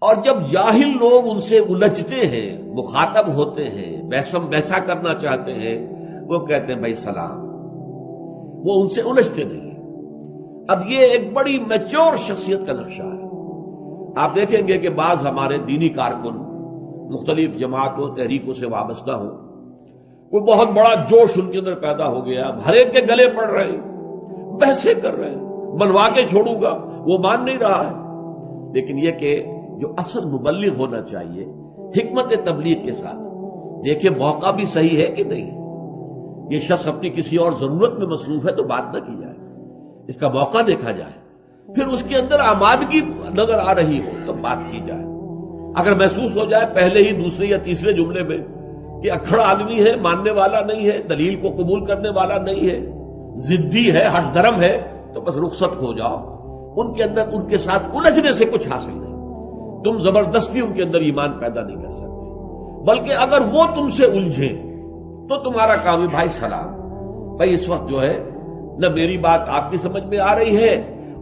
اور جب جاہل لوگ ان سے الجھتے ہیں، مخاطب ہوتے ہیں، بحثم بحثا کرنا چاہتے ہیں، وہ کہتے ہیں بھائی سلام، وہ ان سے الجھتے نہیں۔ اب یہ ایک بڑی میچور شخصیت کا نقشہ ہے۔ آپ دیکھیں گے کہ بعض ہمارے دینی کارکن مختلف جماعتوں تحریکوں سے وابستہ ہوں، کوئی بہت بڑا جوش ان کے اندر پیدا ہو گیا، ہر ایک کے گلے پڑ رہے ہیں، بحثیں کر رہے ہیں، منوا کے چھوڑوں گا، وہ مان نہیں رہا ہے۔ لیکن یہ کہ جو اصل مبلغ ہونا چاہیے حکمت تبلیغ کے ساتھ دیکھیں موقع بھی صحیح ہے کہ نہیں، یہ شخص اپنی کسی اور ضرورت میں مصروف ہے تو بات نہ کی جائے، اس کا موقع دیکھا جائے، پھر اس کے اندر آمادگی نظر آ رہی ہو تو بات کی جائے۔ اگر محسوس ہو جائے پہلے ہی دوسرے یا تیسرے جملے میں کہ اکھڑ آدمی ہے، ماننے والا نہیں ہے، دلیل کو قبول کرنے والا نہیں ہے، ضدی ہے، ہٹ دھرم ہے، تو بس رخصت ہو جاؤ، ان کے اندر ان کے ساتھ الجھنے سے کچھ حاصل نہیں، تم زبردستی ان کے اندر ایمان پیدا نہیں کر سکتے، بلکہ اگر وہ تم سے الجھیں تو تمہارا کام ہے بھائی سلام، بھائی اس وقت جو ہے نہ میری بات آپ کی سمجھ میں آ رہی ہے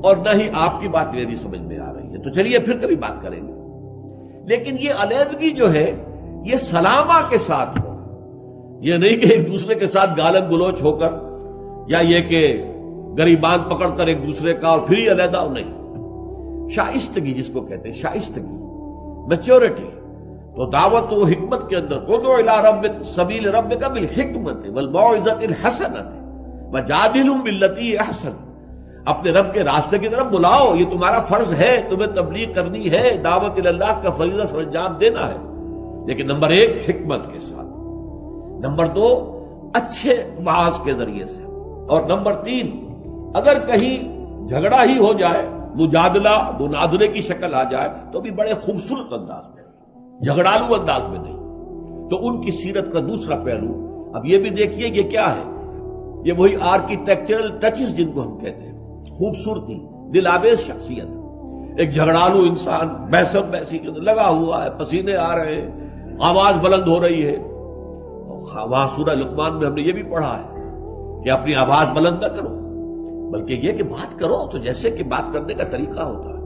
اور نہ ہی آپ کی بات میری سمجھ میں آ رہی ہے، تو چلیے پھر کبھی بات کریں گے۔ لیکن یہ علیحدگی جو ہے یہ سلامہ کے ساتھ ہو، یہ نہیں کہ ایک دوسرے کے ساتھ گالن گلوچ ہو کر، یا یہ کہ گریبان پکڑ کر ایک دوسرے کا اور پھر ہی علیحدہ ہو، نہیں۔ شائستگی جس کو کہتے ہیں، شائستگی، میچورٹی، تو دعوت و حکمت کے اندر ادعو الی ربک سبیل ربک بالحکمت والموعظۃ الحسنۃ وجادلہم باللتی احسن، اپنے رب کے راستے کی طرف بلاؤ، یہ تمہارا فرض ہے، تمہیں تبلیغ کرنی ہے، دعوت اللہ کا فریضہ سر انجام دینا ہے، لیکن نمبر 1 حکمت کے ساتھ، نمبر 2 اچھے واعظ کے ذریعے سے، اور نمبر 3 اگر کہیں جھگڑا ہی ہو جائے، مجادلہ مناظرے کی شکل آ جائے تو بھی بڑے خوبصورت انداز میں، جھگڑالو انداز میں نہیں۔ تو ان کی سیرت کا دوسرا پہلو اب یہ بھی دیکھیے یہ کیا ہے، یہ وہی آرکیٹیکچرل ٹچز جن کو ہم کہتے ہیں، خوبصورتی، دل آویز شخصیت، ایک جھگڑالو انسان بحثم بحثی کے اندر لگا ہوا ہے، پسینے آ رہے ہیں، آواز بلند ہو رہی ہے، وہاں سورہ لقمان میں ہم نے یہ بھی پڑھا ہے کہ اپنی آواز بلند نہ کرو، بلکہ یہ کہ بات کرو تو جیسے کہ بات کرنے کا طریقہ ہوتا ہے،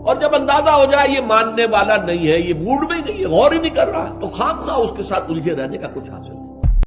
اور جب اندازہ ہو جائے یہ ماننے والا نہیں ہے، یہ موڈ میں ہی نہیں ہے، غور ہی نہیں کر رہا ہے، تو خام خواہ اس کے ساتھ الجھے رہنے کا کچھ حاصل نہیں۔